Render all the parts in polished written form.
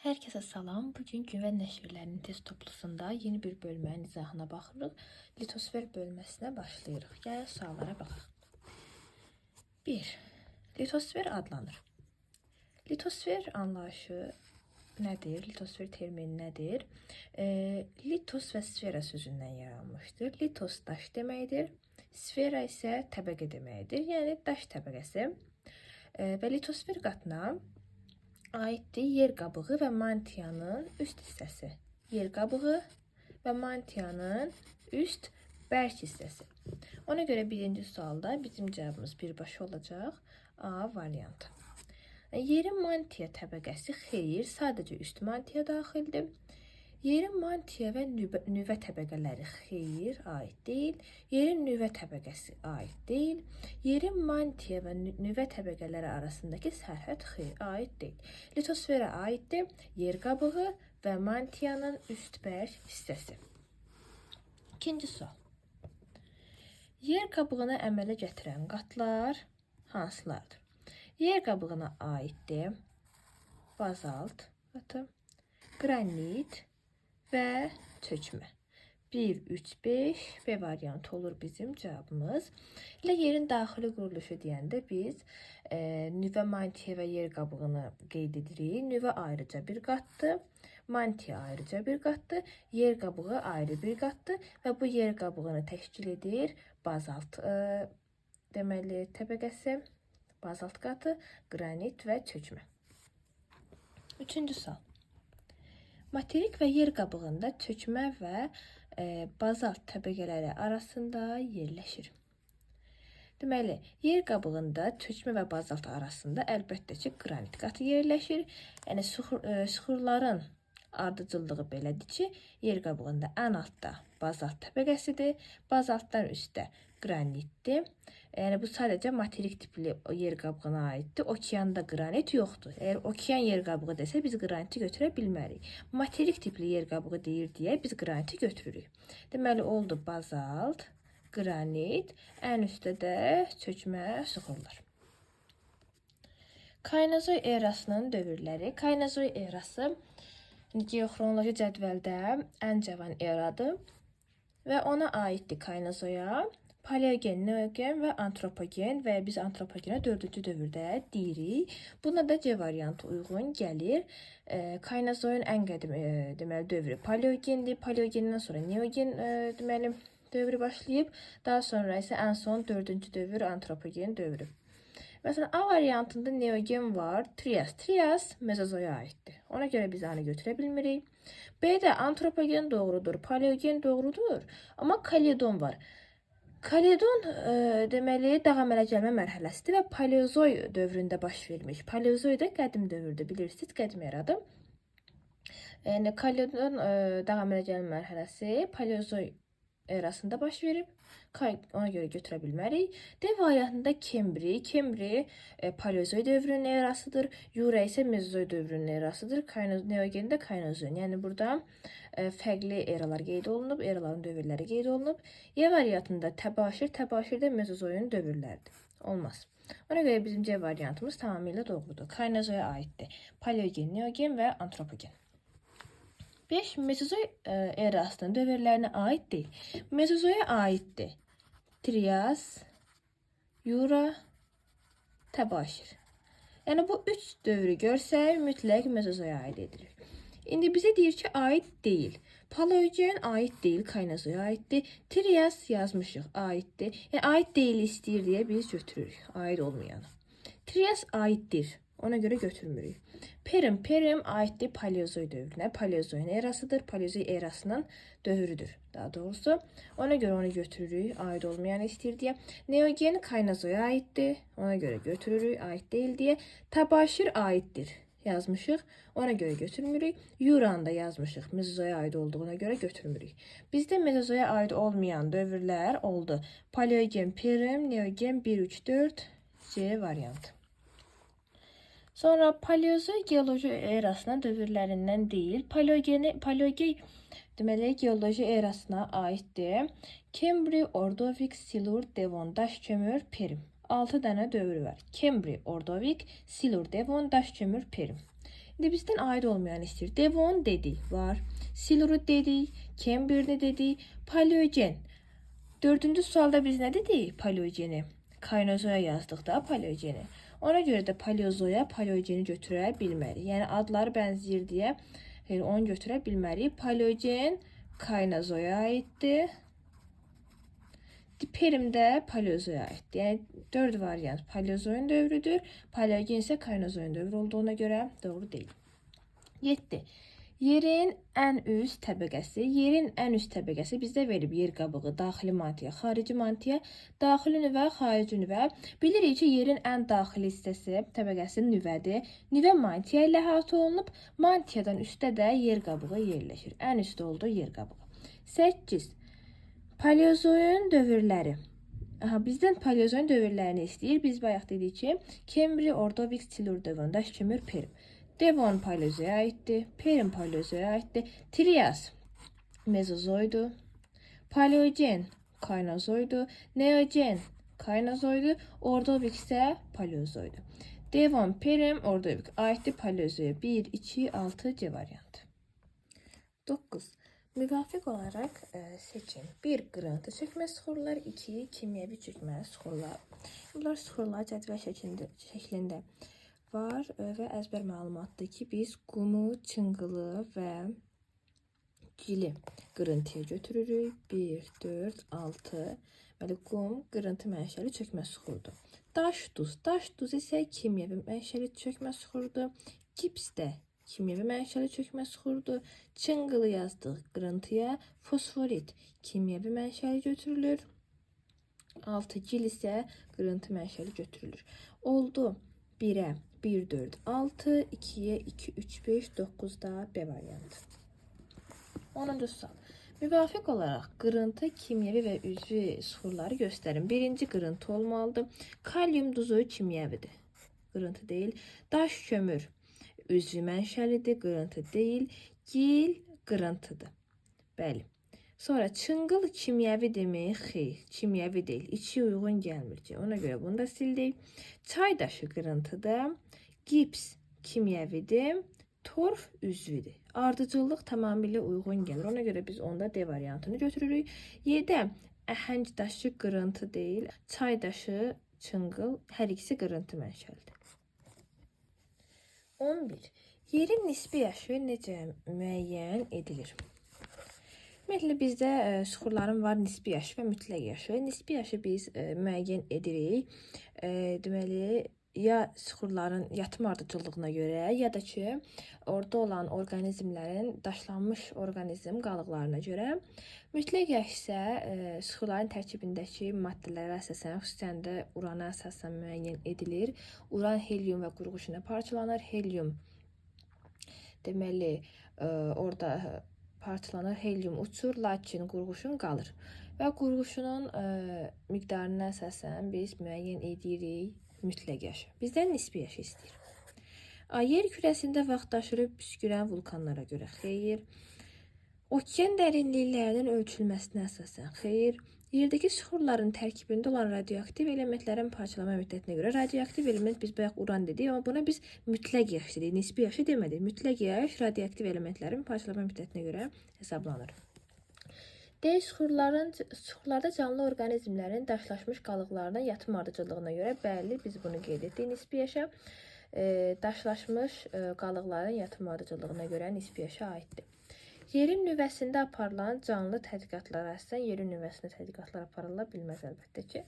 Herkese salam. Bugün güvən nəşrlərinin test toplusunda yeni bir bölmənin izahına baxırıq. Litosfer bölməsinə başlayırıq. Gəlin suallara baxaq. 1. Litosfer adlanır. Litosfer anlayışı nədir? Litosfer termini nədir? Litos və sfera sözündən yaranmışdır. Litos daş deməkdir. Sfera isə təbəqə deməkdir. Yəni daş təbəqəsi. Və litosfer qatına aiddir yer qabığı və mantiyanın üst hissəsi. Yer qabığı və mantiyanın üst bərk hissəsi. Ona görə birinci sualda bizim cavabımız birbaşa olacaq. A variantı. Yerin mantiya təbəqəsi xeyr, sadəcə üst mantiya daxildir. Yerin mantiya və nüvə təbəqələri xeyr, aid deyil. Yerin nüvə təbəqəsi aid deyil. Yerin mantiya və nüvə təbəqələri arasındakı sərhəd xeyr, aid deyil. Litosferə aiddir yer qabığı və mantiyanın üst bərk hissəsi. İkinci sual. Yer qabığını əmələ gətirən qatlar hansılardır? Yer qabığına aiddir bazalt qatı, qranit və çökmə. 1, 3, 5 B variantı olur bizim cavabımız. Elə yerin daxili quruluşu deyəndə biz nüvə, mantiya və yer qabığını qeyd edirik. Nüvə ayrıca bir qatdır, mantiya ayrıca bir qatdır, yer qabığı ayrı bir qatdır və bu yer qabığını təşkil edir bazalt deməli təbəqəsi, bazalt qatı, qranit və çökmə. Üçüncü sual. Materik və yer qabığında çökmə və bazalt təbəqələri arasında yerləşir. Deməli, yer qabığında çökmə və bazalt arasında əlbəttə ki, qranit qatı yerləşir. Yəni, süxurların ardıcıllığı belədir ki, yer qabığında ən altda bazalt təbəqəsidir, bazaltdan üstdə qranitdir. Yəni, bu sadəcə materik tipli yer qabığına aiddir. Okeanda qranit yoxdur. Əgər okean yer qabığı desə, biz qraniti götürə bilmərik. Materik tipli yer qabığı deyir deyə biz qraniti götürürük. Deməli, oldu bazalt, qranit, ən üstdə də çökmə süxurlar. Kaynozoy erasının dövrləri. Kaynozoy erası geoxronoloji cədvəldə ən cavan eradır və ona aiddir kaynozoya. Paleogen, neogen və antropogen və biz antropogena 4-cü dövrdə deyirik. Buna da C variantı uyğun gəlir. Kaynozoyun ən qədim deməli dövrü paleogendir. Paleogenden sonra neogen deməli dövrü başlayıb. Daha sonra isə ən son 4-cü dövr antropogen dövrü. Məsələn, A variantında neogen var. Trias mezozoya aiddir. Ona görə biz onu götürə bilmirik. B-də antropogen doğrudur, paleogen doğrudur. Amma kaledon var. Kaledon deməli dağ əmələ gəlmə mərhələsidir və paleozoy dövründə baş vermiş. Paleozoy da qədim dövrdür, bilirsiniz, qədim eradır. Yəni kaledon dağ əmələ gəlmə mərhələsi paleozoy erasında baş verib. Ona görə götürə bilmərik. D variantında Kembri paleozoy dövrünün erasıdır. Jura isə mezozoy dövrünün erasıdır. Neogen də kaynozoy. Yəni burada fərqli eralar qeyd olunub, eraların dövrləri qeyd olunub. Y variantında təbaşir də mezozoyun dövrləridir. Olmaz. Ona görə bizim C variantımız tamamilə doğrudur. Kaynozoya aiddir. Paleogen, neogen və antropogen. 5. Mezozoy erasının dövrlərinə aid deyil. Mezozoya aiddir. Trias, Jura, təbaşir. Yəni bu 3 dövrü görsək, mütləq mezozoya aid edilir. İndi bizə deyir ki, aid deyil. Paleogen aid deyil, kaynozoya aiddir. Trias yazmışıq, aiddir. Yəni aid deyil istəyir deyə biz götürürük, aid olmayanı. Trias aiddir, ona görə götürmürük. Perim aiddir paleozoy dövrünə. Paleozoyun erasıdır, paleozoy erasının dövrüdür daha doğrusu. Ona görə onu götürürük, aid olmayanı istəyir deyə. Neogen kaynozoya aiddir, ona görə götürürük, aid deyil deyə. Təbaşir aiddir yazmışıq, ona görə götürmürük. Juranı da yazmışıq, mezozoya aid olduğuna görə götürmürük. Bizdə mezozoya aid olmayan dövrlər oldu. Paleogen, perim, neogen 1, 3, 4, C variantı. Sonra paleozoy geoloji erasına dövrlərindən deyil, paleogen deməli geoloji erasına aiddir. Kembri, Ordovik, Silur, Devon, daş kömür, perim. 6 dənə dövrü var. Kembri, Ordovik, Silur, Devon, daş kömür, perim. İndi bizdən aid olmayan istəyir. Devon dedik, var. Silurud dedik, Kemberni dedik, Paleogen. Dördüncü sualda biz nə dedik? Paleogeni. Kaynozoya yazdıq da Paleogeni. Ona görə də Paleozoya Paleogeni götürə bilmərik. Yəni adları bənzəyir deyə onu götürə bilmərik. Paleogen Kaynozoya aiddir. Perm də Paleozoya aiddir. Yəni 4 variant Paleozoyun dövrüdür. Paleogen isə Kaynozoyun dövrü olduğuna görə doğru deyil. 7. Yerin ən üst təbəqəsi. Yerin ən üst təbəqəsi bizdə verib yer qabığı, daxili mantiya, xarici mantiya, daxili nüvə, xarici nüvə. Bilirik ki, yerin ən daxili hissəsi, təbəqəsi nüvədir. Nüvə mantiya ilə əhatə olunub, mantiyadan üstdə də yer qabığı yerləşir. Ən üstdə olduğu yer qabığı. 8. Paleozoyun dövrləri. Bizdən Paleozoyun dövrlərini istəyir. Biz bayaq dedik ki, Kembri, Ordovik, Silur dövrü, daş kömür, Perm. Devon Paleozoya aiddir, Perm Paleozoya aiddir, Trias Mezozoydu, Paleogen Kaynozoydu, Neogen Kaynozoydu, Ordovik isə Paleozoydu. Devon, Perm, Ordovik aiddir Paleozoya. 1, 2, 6 C variantı. 9. Müvafiq olaraq seçin. 1. Qırıntı çökmə sıxırlar, 2. Kimyəvi çökmə sıxırlar. Bunlar sıxırlar cədvəl şəklində var və əzbər məlumatdır ki, biz qumu, çınqılı və gili qırıntıya götürürük. 1, 4, 6. Bəli, qum qırıntı mənşəli çökmə suxurdur. Daş duz isə kimyəvi mənşəli çökmə suxurdur. Gips də kimyəvi mənşəli çökmə suxurdur. Çınqılı yazdıq qırıntıya. Fosforit kimyəvi mənşəli götürülür. 6. Gil isə qırıntı mənşəli götürülür. Oldu 1-ə 1, 4, 6, 2-yə 2, 3, 5, 9-da B variantı. 10-cu sual. Müvafiq olaraq qırıntı, kimyəvi və üzvü suxurları göstərin. Birinci qırıntı olmalıdır. Kalium duzu kimyəvidir. Qırıntı deyil. Daş kömür üzvü mənşəlidir. Qırıntı deyil. Gil qırıntıdır. Bəli. Sonra çınqıl kimyəvidirmi? Xeyr, kimyəvi deyil. İçi uyğun gəlmir ki. Ona görə bunu da sildik. Çay daşı qırıntıdır. Gips kimyəvidir. Torf üzvüdür. Ardıcıllıq tamamilə uyğun gəlir. Ona görə biz onda D variantını götürürük. 7. Əhəng daşı qırıntı deyil. Çay daşı, çınqıl hər ikisi qırıntı mənşəlidir. 11. Yerin nisbi yaşı necə müəyyən edilir? Ümumiyyətlə bizdə suxurların var nisbi yaşı və mütləq yaşı. Nisbi yaşı biz müəyyən edirik. Deməli, ya suxurların yatım ardıcıllığına görə, ya da ki, orada olan orqanizmlərin daşlanmış orqanizm qalıqlarına görə. Mütləq yaş isə suxurların tərkibindəki maddələrə əsasən, xüsusən də urana əsasən müəyyən edilir. Uran helyum və qurğuşuna parçalanır. Helyum deməli, orada parçalanır, helyum uçur, lakin qurğuşun qalır. Və qurğuşunun miqdarına əsasən biz müəyyən edirik mütləq yaşı. Bizdən nisbi yaşı istəyir. Yer kürəsində vaxtdaşırıb püskürən vulkanlara görə xeyir. Okean dərinliklərinin ölçülməsinə əsasən xeyir. Yerdəki suxurların tərkibində olan radioaktiv elementlərin parçalama müddətinə görə radioaktiv element biz bayaq uran dedik, amma buna biz mütləq yaş dedik, nisbi yaşı demədik. Mütləq yaş radioaktiv elementlərin parçalama müddətinə görə hesablanır. D. Suxurlarda canlı orqanizmlərin daşlaşmış qalıqlarına yatım ardıcıllığına görə bəli, biz bunu qeyd etdik. Nisbi yaşa daşlaşmış qalıqların yatım ardıcıllığına görə nisbi yaşa aiddir. Yerin nüvəsində aparılan canlı tədqiqatlara əsasən yerin nüvəsində tədqiqatlar aparıla bilməz əlbəttə ki.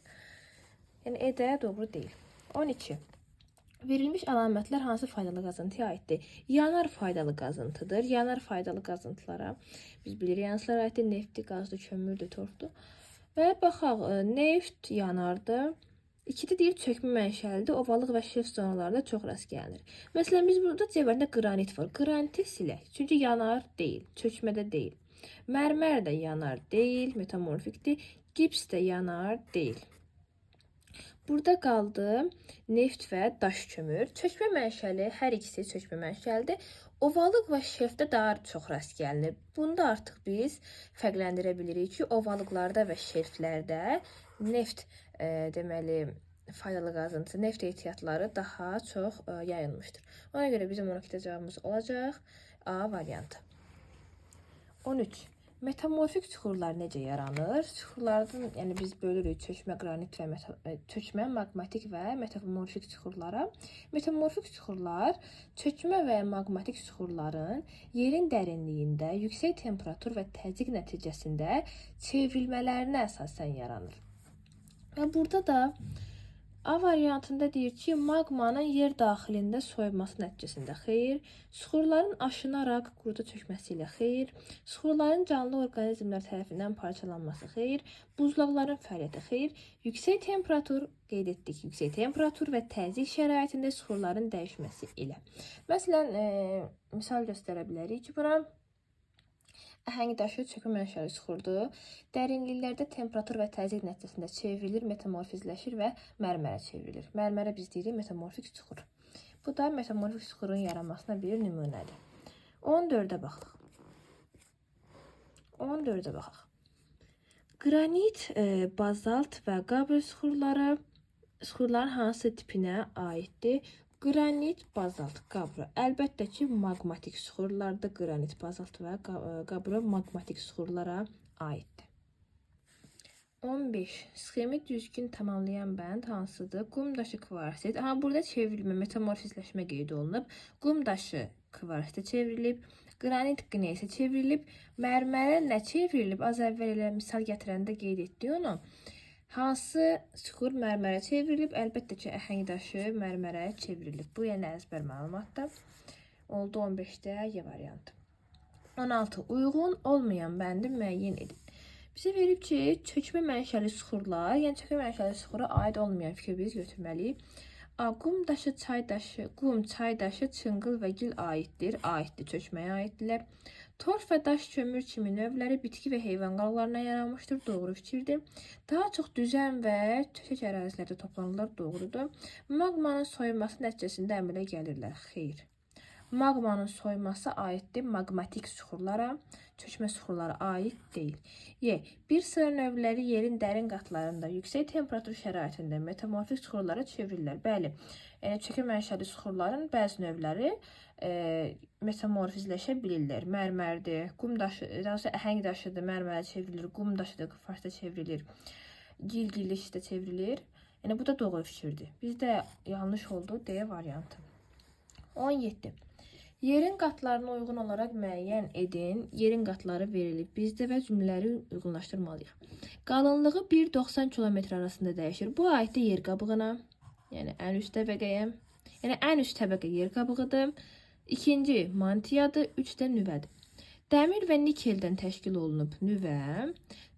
Yəni ED doğru deyil. 12. Verilmiş əlamətlər hansı faydalı qazıntıya aiddir? Yanar faydalı qazıntıdır. Yanar faydalı qazıntılara biz bilirik hansılar aiddir? Neftdir, qazdır, kömürdür, torfdur. Və baxaq, neft yanardır. 2-də deyir çökmə mənşəlidir. Ovalıq və şelf zonalarında çox rast gəlinir. Məsələn, biz burada cəvərində qranit var. Qraniti silək. Çünki yanar deyil, çökmədə deyil. Mərmər də yanar deyil, metamorfikdir. Gips də yanar deyil. Burada qaldı neft və daş kömür. Çökmə mənşəli, hər ikisi çökmə mənşəlidir. Ovalıq və şelfdə daha çox rast gəlinir. Bunda artıq biz fərqləndirə bilirik ki, ovalıqlarda və şelflərdə neft deməli faydalı qazıntısı, neft ehtiyatları daha çox yayılmışdır. Ona görə bizim 12-də cavabımız olacaq A variantı. 13. Metamorfik çuxurlar necə yaranır? Çuxurlardan, yəni biz bölürük çökmə qranit və çökmə maqmatik və metamorfik çuxurlara. Metamorfik çuxurlar çökmə və ya maqmatik çuxurların yerin dərinliyində yüksək temperatur və təzyiq nəticəsində çevrilmələrinə əsasən yaranır. Və burada da A variantında deyir ki, maqmanın yer daxilində soyulması nəticəsində xeyr, suxurların aşınaraq quruda çökməsi ilə xeyr, suxurların canlı orqanizmlər tərəfindən parçalanması xeyr, buzlaqların fəaliyyəti xeyr, yüksək temperatur, qeyd etdik, yüksək temperatur və təzyiq şəraitində suxurların dəyişməsi ilə. Məsələn, misal göstərə bilərik ki, buna əhəng daşı çökmə mənşəli suxurdur. Dərinliklərdə temperatur və təzyiq nəticəsində çevrilir, metamorfizləşir və mərmərə çevrilir. Mərmərə biz deyirik metamorfik suxur. Bu da metamorfik suxurun yaranmasına bir nümunədir. 14-ə baxaq. 14-ə baxaq. Qranit, bazalt və qabr suxurların hansı tipinə aiddir? Qranit, bazalt, qabr. Əlbəttə ki, maqmatik suxurlardır. Qranit, bazalt və qabr maqmatik suxurlara aiddir. 15. Sxemi düzgün tamamlayan bənd hansıdır? Qum daşı kvarsit. Burada çevrilmə, metamorfizləşmə qeyd olunub. Qum daşı kvarsitə çevrilib. Qranit qneysə çevrilib. Mərmərə nə çevrilib? Az əvvəl elə misal gətirəndə qeyd etdik onu. Hansı suxur mərmərə çevrilib? Əlbəttə ki, əhəng daşı mərmərə çevrilib. Bu yəni əzbər məlumatdır. Oldu 15-də Y variantı. 16. Uyğun olmayan bəndi müəyyən edin. Bizə verib ki, çökmə mənşəli suxurlar, yəni çökmə mənşəli suxura aid olmayan fikri biz götürməliyik. Qum daşı, çay daşı, qum, çay daşı, çınqıl və gil aiddir. Aiddir, çökməyə aiddirlər. Torf və daş kömür kimi növləri bitki və heyvan qalıqlarına yaranmışdır. Doğru fikirdir. Daha çox düzən və tökək ərazilərdə toplanırlar. Doğrudur. Maqmanın soyulması nəticəsində əmələ gəlirlər. Xeyr. Maqmanın soyulması aiddir maqmatik suxurlara, çökmə suxurlara aid deyil. Bir sıra növləri yerin dərin qatlarında yüksək temperatur şəraitində metamorfik suxurlara çevrilirlər. Bəli, çökmə mənşəli suxurların bəzi növləri metamorfizləşə bilirlər. Mərmərdir, qum daşı, əhəng daşıdır, mərmərə çevrilir, qum daşıdır, kvartsa çevrilir, gil-gillikdə çevrilir. Yəni bu da doğru fikirdir. Bizdə yanlış oldu D variantı. 17. Yerin qatlarına uyğun olaraq müəyyən edin. Yerin qatları verilib bizdə və cümlələri uyğunlaşdırmalıyıq. Qalınlığı 1-90 km arasında dəyişir. Bu aiddir yer qabığına, yəni ən üst təbəqəyə. Yəni ən üst təbəqə yer qabığıdır. İkinci mantiyadır, 3-də nüvədir. Dəmir və nikeldən təşkil olunub nüvə.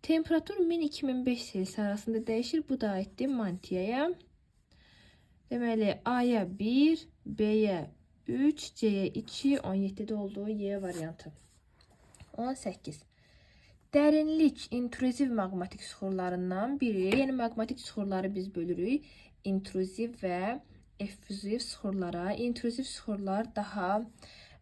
Temperatur 1000-2005 Selsi arasında dəyişir. Bu da aiddir mantiyaya. Deməli, A-ya 1, B-yə 3, C-yə 2, 17-də olduğu Y variantı. 18. Dərinlik intruziv maqmatik suxurlarından biri. Yəni maqmatik suxurları biz bölürük. İntruziv və effuziv suxurlara. İntruziv suxurlar daha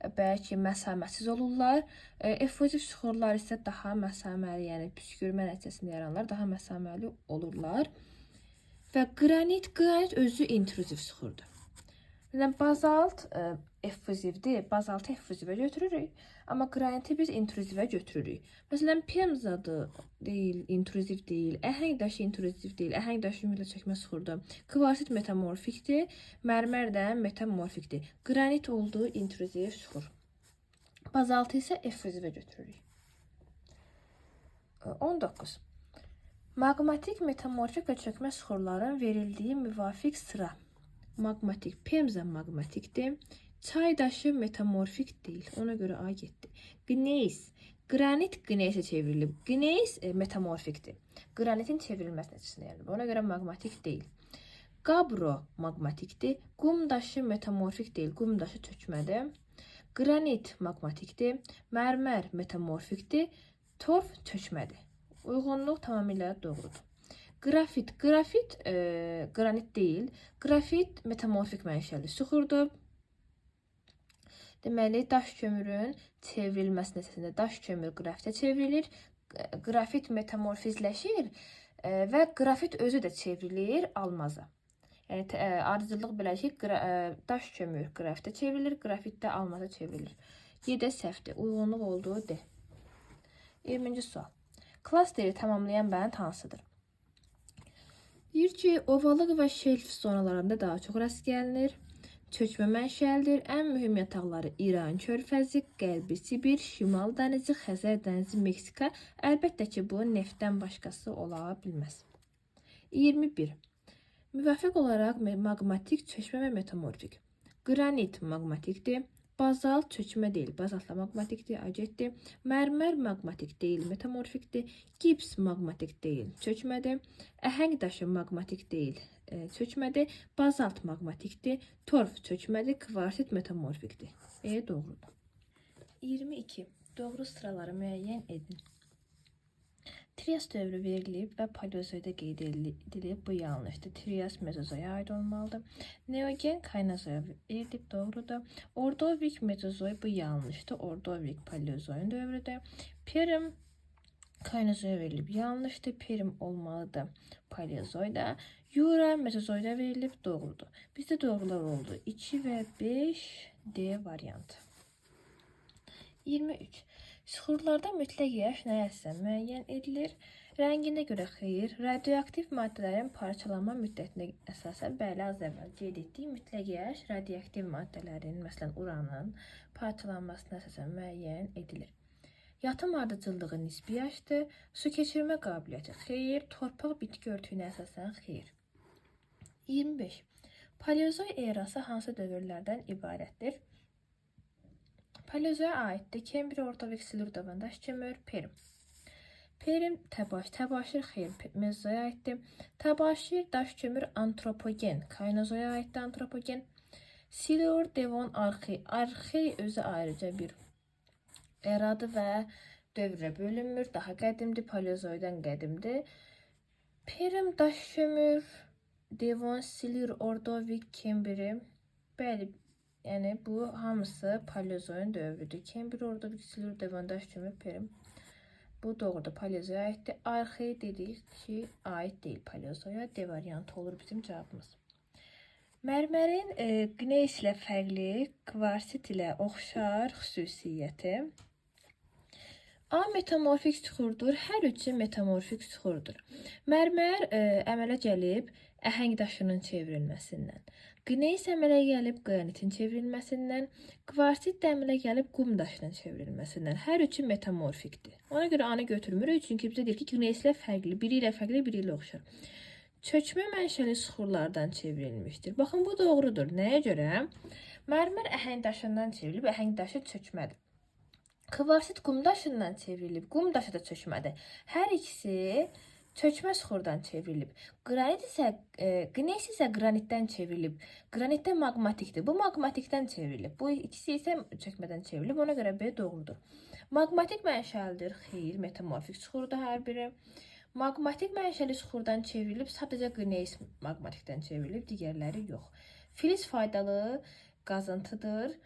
bəlkə məsaməsiz olurlar. Effuziv suxurlar isə daha məsaməli, yəni püskürmə nəticəsində yaranlar daha məsaməli olurlar. Və qranit özü intruziv suxurdur. Yəni bazalt effuzivdir. Bazaltı effuzivə götürürük. Amma qraniti biz intruzivə götürürük. Məsələn, pemzadı deyil, intruziv deyil. Əhəng daşı intruziv deyil. Əhəng daşı ümumiyyətlə çökmə suxurdur. Kvarsit metamorfikdir. Mərmər də metamorfikdir. Qranit olduğu intruziv suxur. Bazaltı isə effuzivə götürürük. 19. Maqmatik, metamorfik və çökmə suxurların verildiyi müvafiq sıra. Maqmatik, pemza maqmatikdir. Çay daşı metamorfik deyil. Ona görə A getdi. Qneys, qranit qneysə çevrilib. Qneys metamorfikdir. Qranitin çevrilməsi nəticəsində yaranıb. Ona görə maqmatik deyil. Qabro maqmatikdir. Qum daşı metamorfik deyil. Qum daşı çökmədir. Qranit maqmatikdir. Mərmər metamorfikdir. Torf çökmədir. Uyğunluq tamamilə doğrudur. Qrafit qranit deyil. Qrafit metamorfik mənşəli suxurdur. Deməli, daş kömürün çevrilməsi nəticəsində daş kömür qrafitə çevrilir. Qrafit metamorfizləşir və qrafit özü də çevrilir almaza. Ardıcıllıq belə ki, daş kömür qrafitə çevrilir, qrafitdə almaza çevrilir. Y-də səhvdir. Uyğunluq olduğu D. 20-ci sual. Klasteri tamamlayan bənd hansıdır? Deyir ki, ovalıq və şelf zonalarında daha çox rast gəlinir. Çökmə mənşəlidir. Ən mühüm yataqları İran körfəzi, Qərbi Sibir, Şimal dənizi, Xəzər dənizi, Meksika. Əlbəttə ki, bu neftdən başqası ola bilməz. 21. Müvafiq olaraq maqmatik, çökmə və metamorfik. Qranit maqmatikdir. Bazalt çökmə deyil, bazaltla maqmatikdir, agetdir. Mərmər maqmatik deyil, metamorfikdir. Gips maqmatik deyil, çökmədir. Əhəng daşı maqmatik deyil, çökmədir. Bazalt maqmatikdir. Torf çökmədir, kvarsit metamorfikdir. Doğrudur. 22. Doğru sıraları müəyyən edin. Trias dövrü verilib və paleozoyda qeyd edilib. Bu yanlışdır. Trias mezozoya aid olmalıdır. Neogen kaynazoya verilib. Doğrudur. Ordovik mezozoy bu yanlışdır. Ordovik paleozoyun dövrüdür. Perm kaynazoya verilib. Yanlışdır. Perm olmalıdır. Paleozoyda. Jura mezozoyda verilib. Doğrudur. Bizdə doğrular oldu. 2 və 5 D variantı. 23. Süxurlarda mütləq yaş nəyəsə müəyyən edilir. Rənginə görə xeyir, radioaktiv maddələrin parçalanma müddətinə əsasən bəli az əvvəl qeyd etdik. Mütləq yaş radioaktiv maddələrin, məsələn uranın parçalanmasına əsasən müəyyən edilir. Yatım ardıcıllığı nisbi yaşdır. Su keçirmə qabiliyyəti xeyir, torpaq bitki örtüyünə əsasən xeyir. 25. Paleozoy erası hansı dövrlərdən ibarətdir? Paleozoya aiddir. Kembri, Ordovik, Silur, daş kömür, Perm. Perm təbaşir xeyr, mezozoya aiddir. Təbaşir, daş kömür, antropogen, kaynozoya aiddir antropogen. Silur, devon, arxey. Arxey özü ayrıca bir eradır və dövrə bölünmür. Daha qədimdir, paleozoydan qədimdir. Perm, daş kömür, devon, Silur, Ordovik, Kembri. Bəli, yəni bu hamısı paleozoyun dövrüdür. Kembri, Ordovik, Silur, devon, daş kömür, Perm. Bu doğrudur, paleozoya aiddir. Arxey dedik ki, aid deyil paleozoya. D variantı olur bizim cavabımız. Mərmərin qneys ilə fərqli, kvarsit ilə oxşar xüsusiyyəti. A metamorfik süxurdur, hər üçü metamorfik süxurdur. Mərmər əmələ gəlib əhəng daşının çevrilməsindən. Qneys əmələ gəlib qranitin çevrilməsindən. Kvarsit də əmələ gəlib qum daşının çevrilməsindən. Hər üçü metamorfikdir. Ona görə A-nı götürmürük, çünki bizə deyir ki, qneys ilə fərqli, biri ilə fərqli, biri ilə oxşar. Çökmə mənşəli süxurlardan çevrilmişdir. Baxın, bu doğrudur. Nəyə görə? Mərmər əhəng daşından çevrilib, əhəng daşı çökmədir. Kvarsit qum daşından çevrilib, qum daşı da çökmədir. Hər ikisi çökmə süxurdan çevrilib. Qneys isə qranitdən çevrilib. Qranitdə maqmatikdir. Bu maqmatikdən çevrilib. Bu ikisi isə çökmədən çevrilib. Ona görə B doğrudur. Maqmatik mənşəlidir. Xeyr, metamorfik süxurdur hər biri. Maqmatik mənşəli süxurdan çevrilib. Sadəcə qneys maqmatikdən çevrilib. Digərləri yox. Filiz faydalı qazıntıdır.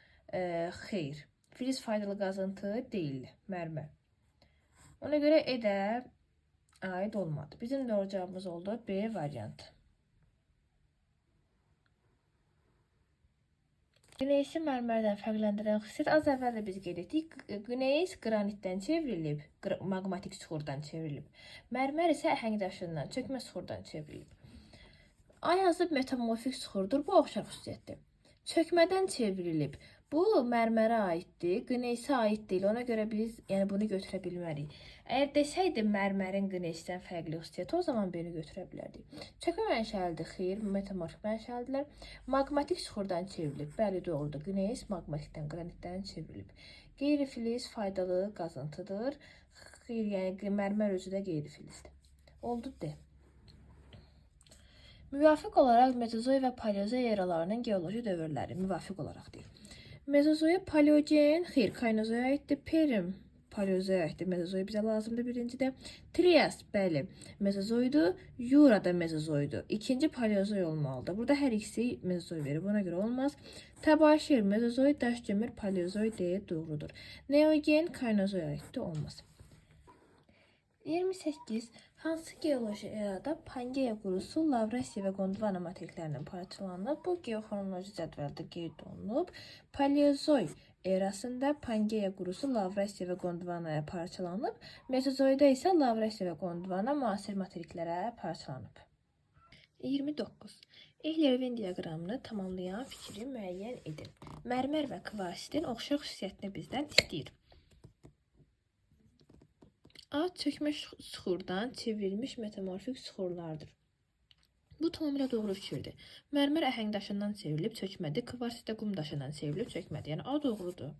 Xeyr. Filiz faydalı qazıntı deyil. Mərmər. Ona görə edə aid olmadı. Bizim doğru cevabımız oldu B variantı. Qneysi mərmərdən fərqləndirən xüsusiyyət az əvvəl də biz qeyd etdik. Qneys qranitdən çevrilib, maqmatik süxurdan çevrilib. Mərmər isə əhəng daşından, çökmə süxurdan çevrilib. A yazıb metamorfik süxurdur. Bu oxşar xüsusiyyətdir. Çökmədən çevrilib. Bu mərmərə aiddir, qneysə aid deyil. Ona görə biz bunu götürə bilmərik. Əgər desəydi mərmərin qneysdən fərqli xüsusiyyəti, o zaman beni götürə bilərdik. Çökmə mənşəlidir, xeyr, metamorfik mənşəlidirlər. Maqmatik süxurdan çevrilib. Bəli, doğrudur. Qneys maqmatikdən, qranitdən çevrilib. Qeyri-filiz faydalı qazıntıdır. Xeyr, yəni mərmər özü də qeyri-filizdir. Oldu D. Müvafiq olaraq mezozoy və paleozoy eralarının geoloji dövrləri müvafiq olaraq deyil. Mezozoya paleogen, xeyr, kaynozoya aiddir. Perm paleozoya aiddir. Mezozoy bizə lazımdır birincidə. Trias, bəli, mezozoydur. Jura da mezozoydur. İkinci paleozoy olmalıdır. Burada hər ikisi mezozoy verir. Buna görə olmaz. Təbaşir, mezozoy, daş kömür, paleozoy deyə doğrudur. Neogen, kaynozoya aiddir. Olmaz. 28. Hansı geoloji erada Pangeya qurusu Lavrasiya və Gondwana materiklərindən parçalanıb? Bu geoxronoloji cədvəldə qeyd olunub. Paleozoy erasında Pangeya qurusu Lavrasiya və Gondwanaya parçalanıb. Mezozoyda isə Lavrasiya və Gondwana müasir materiklərə parçalanıb. 29. Euler-Venn diaqramını tamamlayan fikri müəyyən edin. Mərmər və kvarsitin oxşar xüsusiyyətini bizdən istəyir. A. Çökmə süxurdan çevrilmiş metamorfik süxurlardır. Bu tamamilə doğru fikirdir. Mərmər əhəng daşından çevrilib çökmədi, kvarsit də qum daşından çevrilib çökmədi. Yəni A doğrudur.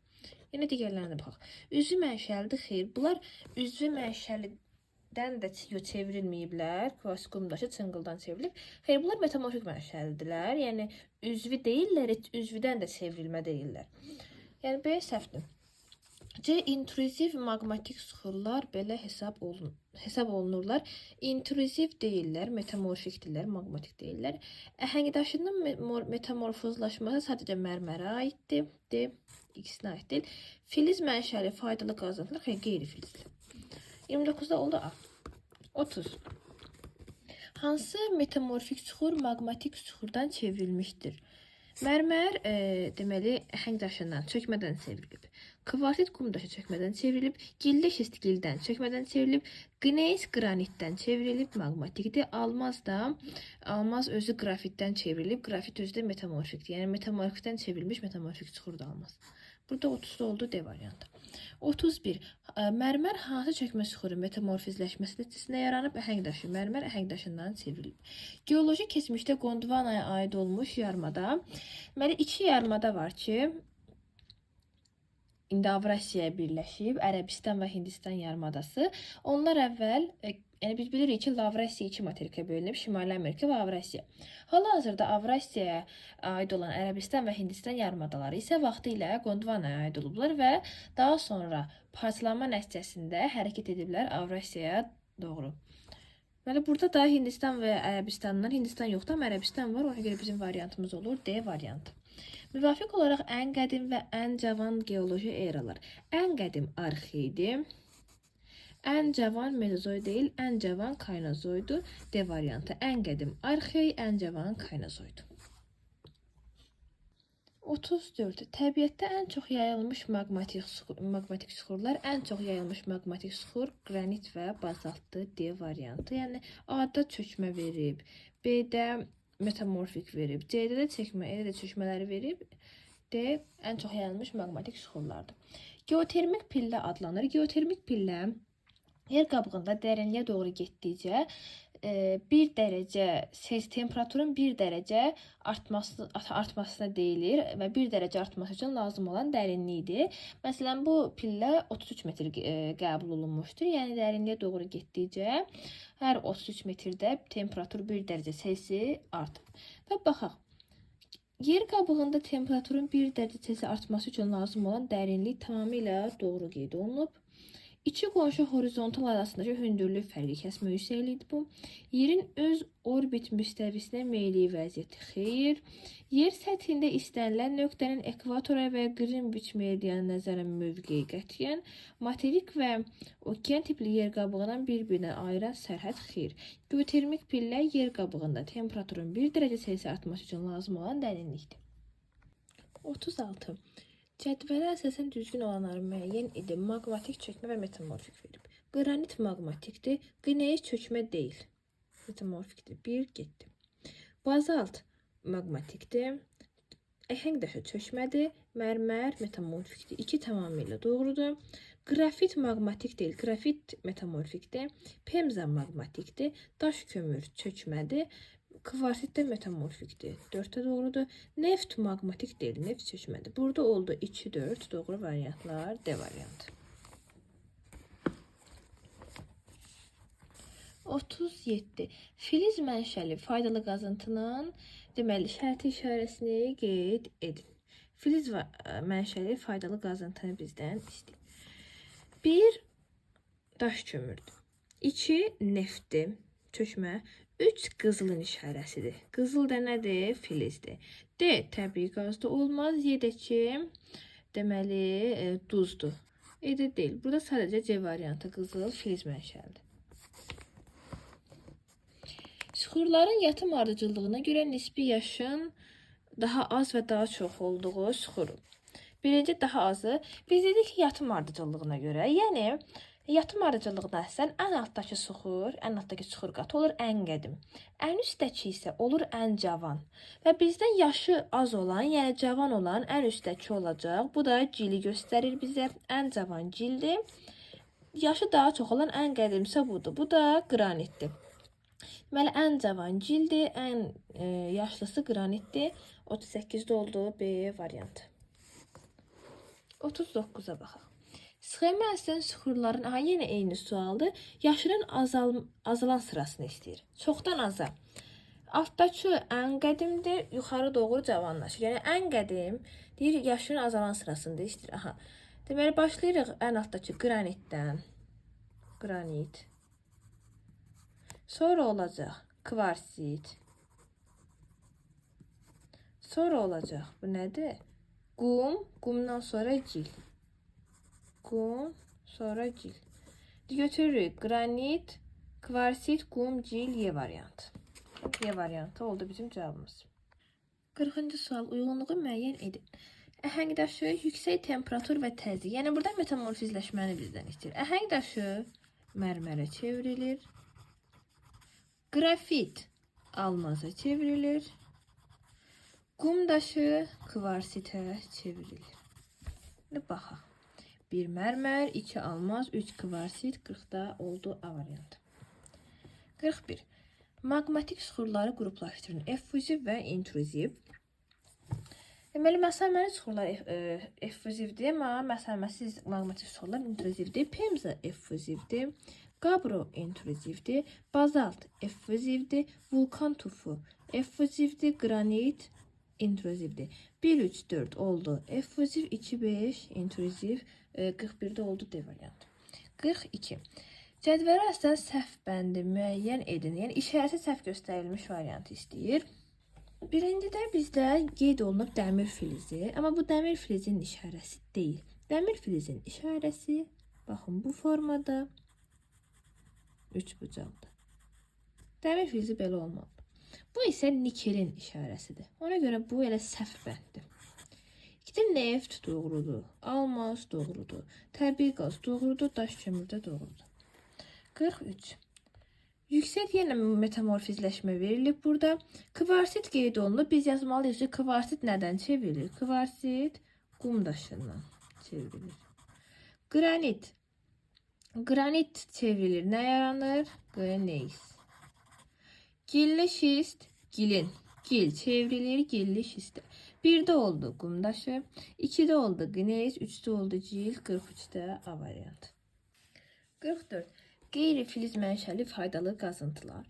Yenə digərlərinə baxaq. Üzvü mənşəlidir, xeyr. Bunlar üzvü mənşəlidən də çevrilməyiblər. Kvarsit qum daşı çınqıldan çevrilib. Xeyr, bunlar metamorfik mənşəlidirlər. Yəni üzvü deyillər, üzvüdən də çevrilmə deyillər. Yəni B səhvdir. C. İntruziv maqmatik süxurlar belə hesab olunurlar. İntruziv deyirlər, metamorfikdirlər, maqmatik deyirlər. Əhəng daşının metamorfozlaşması sadəcə mərmərə aiddir. D. İkisinə aid deyil. Filiz mənşəli faydalı qazıntılar qeyri-filizli. 29-da oldu A. 30. Hansı metamorfik süxur maqmatik süxurdan çevrilmişdir? Mərmər deməli əhəng daşından çökmədən çevrilib. Kvarsit qum daşı çökmədən çevrilib. Gilli şist gildən çökmədən çevrilib. Qneys qranitdən çevrilib. Maqmatikdir. Almaz özü qrafitdən çevrilib. Qrafit özü də metamorfikdir. Yəni metamorfikdən çevrilmiş metamorfik süxur da almaz. Burada 30'da oldu D variantı. 31. Mərmər hansı çökmə süxuru metamorfizləşməsi nəticəsində yaranıb? Əhəng daşı. Mərmər əhəng daşından çevrilib. Geoloji keçmişdə Gondwanaya aid olmuş yarımada. Deməli, iki yarımada var ki, İndi Avrasiyaya birləşib, Ərəbistan və Hindistan yarımadası. Onlar əvvəl, yəni biz bilirik ki, Lavrasiya iki materikə bölünüb, Şimali Amerika və Avrasiya. Hal-hazırda Avrasiyaya aid olan Ərəbistan və Hindistan yarımadaları isə vaxtı ilə Gondwanaya aid olublar və daha sonra parçalanma nəticəsində hərəkət ediblər Avrasiyaya doğru. Deməli, burada da Hindistan və Ərəbistandan, Hindistan yoxdur, amma Ərəbistan var, ona görə bizim variantımız olur D variantı. Müvafiq olaraq ən qədim və ən cavan geoloji eralar. Ən qədim arxeidi, ən cavan mezozoy deyil, ən cavan kaynozoydu. D variantı. Ən qədim arxey, ən cavan kaynozoydu. 34. Təbiətdə ən çox yayılmış maqmatik süxurlar, ən çox yayılmış maqmatik süxur qranit və bazaltdır. D variantı. Yəni A-da çökmə verib, B-də metamorfik verib, C-də də çəkmə, E-də də çökmələri verib. D ən çox yayılmış maqmatik süxurlardır. Geotermik pillə adlanır. Geotermik pillə yer qabığında dərinliyə doğru getdikcə 1 dərəcə temperaturun 1 dərəcə artmasına deyilir və 1 dərəcə artması üçün lazım olan dərinlikdir. Məsələn, bu pillə 33 metr qəbul olunmuşdur. Yəni dərinliyə doğru getdikcə hər 33 metrdə temperatur 1 dərəcə Selsi artır. Və baxaq. Yer qabığında temperaturun 1 dərəcə Selsi artması üçün lazım olan dərinlik tamamilə doğru qeyd olunub. İki qonşu horizontal arasındakı hündürlük fərqi kəsmə yüksəkliyidir bu. Yerin öz orbit müstəvisinə meyilli vəziyyəti xeyr. Yer səthində istənilən nöqtənin ekvatora və Qrinviç meridianına nəzərən mövqeyi qətiyyən. Materik və okean tipli yer qabığından bir-birindən ayıran sərhəd xeyr. Geotermik pillə yer qabığında temperaturun 1 dərəcə Selsi artması üçün lazım olan dərinlikdir. 36. Cədvələ əsasən düzgün olanları müəyyən edin. Maqmatik çökmə və metamorfik verib. Qranit maqmatikdir, qneys çökmə deyil. Metamorfikdir. 1 getdi. Bazalt maqmatikdir. Əhəng daşı çökmədir. Mərmər metamorfikdir. 2 tamamilə doğrudur. Qrafit maqmatik deyil, qrafit metamorfikdir. Pemza maqmatikdir. Daş kömür çökmədir. Kvarsit də metamorfikdir. 4'te doğrudur. Neft maqmatik deyil, neft çökmədir. Burada oldu 2-4 doğru variantlar. D variantı. 37. Filiz mənşəli faydalı qazıntının deməli şərti işarəsini qeyd edin. Filiz mənşəli faydalı qazıntını bizdən istəyir. 1. Daş kömürdür. 2. Neftdir, çökmə. 3 qızılın işarəsidir. Qızıl da nədir? Filizdir. D. Təbii qazda olmaz. Y-də ki, deməli duzdur. E-də deyil. Burada sadəcə C variantı qızıl filiz mənşəlidir. Suxurların yatım ardıcıllığına görə nisbi yaşın daha az və daha çox olduğu suxur. Birinci daha azı. Biz dedik ki, yatım ardıcıllığına görə. Yəni, yatım ardıcıllığına əsən ən altdakı suxur qatı olur ən qədim. Ən üstdəki isə olur ən cavan. Və bizdən yaşı az olan, yəni cavan olan ən üstdəki olacaq. Bu da cili göstərir bizə. Ən cavan cildir. Yaşı daha çox olan ən qədimsə budur. Bu da qranitdir. Deməli, ən cavan cildir, ən yaşlısı qranitdir. 38-də oldu B variantı. 39-a baxaq. Sxema əslən suxurların, yenə eyni sualdır. Yaşının azalan sırasını istəyir. Çoxdan aza. Altdakı ən qədimdir, yuxarı doğru cavanlaşır. Yəni, ən qədim deyir, yaşının azalan sırasında istəyir. Deməli, başlayırıq ən altdakı qranitdən. Qranit. Sonra olacaq kvarsit. Sonra olacaq, bu nədir? Qum, qumdan sonra cil. Qum, sonra cil. Götürürük qranit, kvarsit, qum, cil, Y variantı. Y variantı oldu bizim cavabımız. 40-cı sual, uyğunluğu müəyyən edin. Əhəngdaşı yüksək temperatur və təzyiq. Yəni, burada metamorfizləşməni bizdən istəyir. Əhəngdaşı mərmərə çevrilir. Qrafit almaza çevrilir. Qum daşı kvarsitə çevrilir. Baxaq. 1 mərmər, 2 almaz, 3 kvarsit, 40-da oldu A variantı. 41. Maqmatik suxurları qruplaşdırın. Effuziv və intruziv. Deməli, məsəlməli suxurlar effuzivdir, amma məsəlməsiz maqmatik suxurlar intruzivdir. Pemza effuzivdir. Qabro intruzivdir. Bazalt effuzivdir. Vulkan tufu effuzivdir. Granit intruzivdir. 1, 3, 4 oldu. Effuziv, 2, 5 intruziv. 41'de oldu D variantı. 42. Cədvələ əslən səhv bəndi müəyyən edin. Yəni, işarəsi səhv göstərilmiş variantı istəyir. Birincidə bizdə qeyd olunub dəmir filizi. Amma bu dəmir filizin işarəsi deyil. Dəmir filizin işarəsi, baxın, bu formada 3 bucaqdır. Dəmir filizi belə olmalı. Bu isə nikelin işarəsidir. Ona görə bu elə səhv bənddir. İkidə neft doğrudur. Almaz doğrudur. Təbii qaz doğrudur. Daş kömürdə doğrudur. 43. Yüksək yenə metamorfizləşmə verilib burada. Kvarsit qeyd olunub. Biz yazmalıyıq ki, kvarsit nədən çevrilir? Kvarsit qum daşından çevrilir. Granit. Granit çevrilir. Nə yaranır? Qneis. Gilli şist. Gilin. Gil çevrilir. Gilli şistə. 1'de oldu qum daşı. 2'de oldu qneis. 3'de oldu cil. 43'de A variantı. 44. Qeyri-filiz mənşəli faydalı qazıntılar.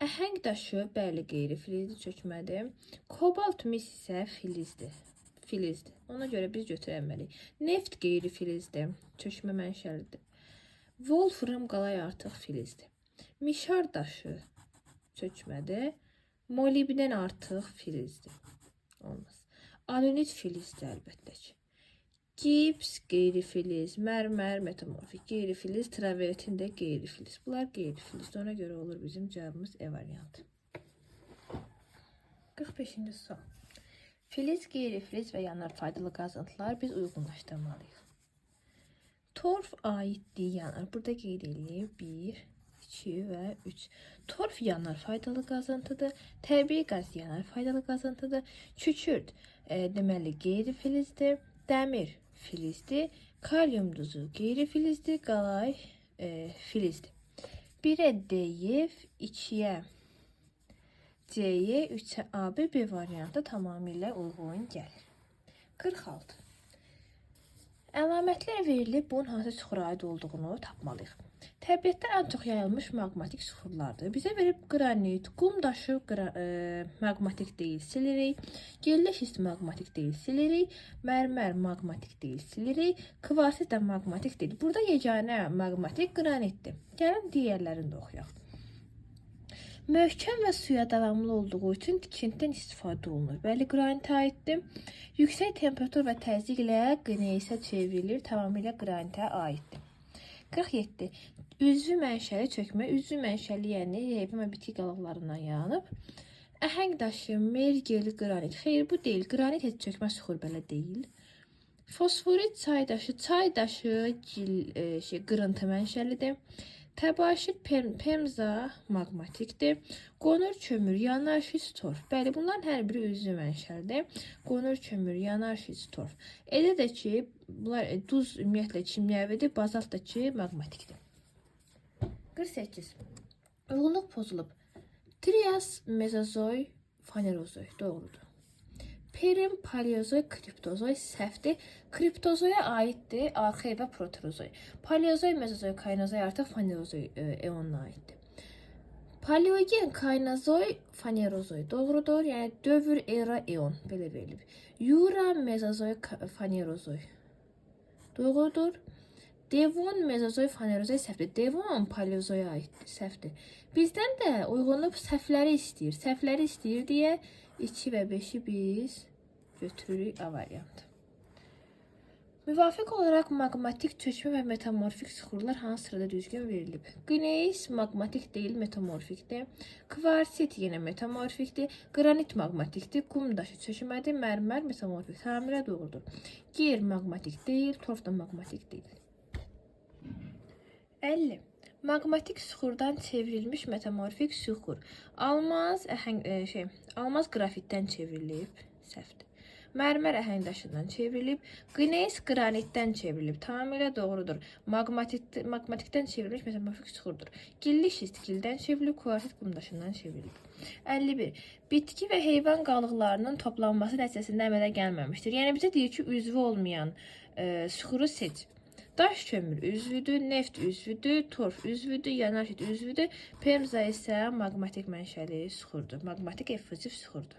Əhəng daşı, bəli, qeyri-filizli çökmədir. Kobalt mis isə filizdir. Ona görə biz götürəməliyik. Neft qeyri-filizdir. Çökmə mənşəlidir. Wolfram qalay artıq filizdir. Mişar daşı çökmədir. Molibden artıq filizdir. Olmaz. Alunit filizdir əlbəttə ki. Gips qeyri-filiz, mərmər, metamorfik qeyri-filiz, travertin də qeyri-filiz. Bunlar qeyri-filizdir. Ona görə olur bizim cavabımız E variantı. 45-ci sual. Filiz, qeyri-filiz və yanar faydalı qazıntılar biz uyğunlaşdırmalıyıq. Torf aiddir yanar. Burada qeyd edilib 1, 2 və 3. Torf yanar faydalı qazıntıdır. Təbii qaz yanar faydalı qazıntıdır. Kükürt deməli qeyri-filizdir. Dəmir filizdir. Kalyum duzu qeyri-filizdir. Qalay filizdir. 1'e D'ye, 2'ye C'ye, 3'e AB B variantı tamamilə uyğun gəlir. 46. Əlamətlər verilib, bunun hansı suxura aid olduğunu tapmalıyıq. Təbiətdə ən çox yayılmış maqmatik suxurlardır. Bizə verib qranit, qum daşı maqmatik deyil, silirik. Gilli şist maqmatik deyil, silirik. Mərmər maqmatik deyil, silirik. Kvarsit də maqmatik deyil. Burada yeganə maqmatik qranitdir. Gəlin digərlərini də oxuyaq. Möhkəm və suya davamlı olduğu üçün tikintidən istifadə olunur. Bəli, qranitə aiddir. Yüksək temperatur və təzyiq ilə qneisə çevrilir. Tamamilə qranitə aiddir. 47. Üzvü mənşəli çökmə, üzvü mənşəli yəni yeypə və bitki qalıqlarından yaranıb. Əhəng daşı, mergel, qranit. Xeyr, bu deyil. Qranit heç çökmə suxur belə deyil. Fosforit çay daşı qırıntı mənşəlidir. Təbaşir pemza maqmatikdir. Qonur kömür, yanar şiz torf. Bəli, bunların hər biri üzvü mənşəlidir. Qonur kömür, yanar şiz torf. Elə də ki, bunlar duz ümumiyyətlə kimyəvidir, bazalt da ki, maqmatikdir. 48. Uyğunluq pozulub. Trias, mezozoy, fanerozoy. Doğrudur. Perim, paleozoy, kriptozoy səhvdir. Kriptozoya aiddir arxeya və proterozoy. Paleozoy, mezozoy, kaynozoy artıq fanerozoy eonuna aiddir. Paleogen, kaynozoy, fanerozoy. Doğrudur. Yəni dövr, era, eon belə verilib. Yura, mezozoy, fanerozoy. Doğrudur. Devon, mezozoy, fanerozoy səhvdir. Devon paleozoya aiddir. Səhvdir. Bizdən də uyğunluq səhvləri istəyir. Səhvləri istəyir deyə 2 və 5-i biz götürürük A variantı. Müvafiq olaraq maqmatik çökmə və metamorfik suxurlar hansı sırada düzgün verilib? Qneis maqmatik deyil, metamorfikdir. Kvarsit yenə metamorfikdir. Qranit maqmatikdir. Qum daşı çökmədir. Mərmər metamorfik. Tamamilə doğrudur. Ger maqmatik deyil, torf da maqmatik deyil. 50. Maqmatik suxurdan çevrilmiş metamorfik suxur. Almaz almaz qrafitdən çevrilib. Səhvdir. Mərmər əhəng daşından çevrilib. Qneis qranitdən çevrilib. Tamamilə doğrudur. Maqmatikdən çevrilmiş metamorfik suxurdur. Gilli şist gildən çevrilib. Kvarsit qum daşından çevrilib. 51. Bitki və heyvan qalıqlarının toplanması nəticəsində əmələ gəlməmişdir. Yəni bizə deyir ki, üzvü olmayan suxuru seç. Daş kömür üzvüdür, neft üzvüdür, torf üzvüdür, yanar şit üzvüdür. Pemza isə maqmatik mənşəli suxurdur. Maqmatik effuziv suxurdur.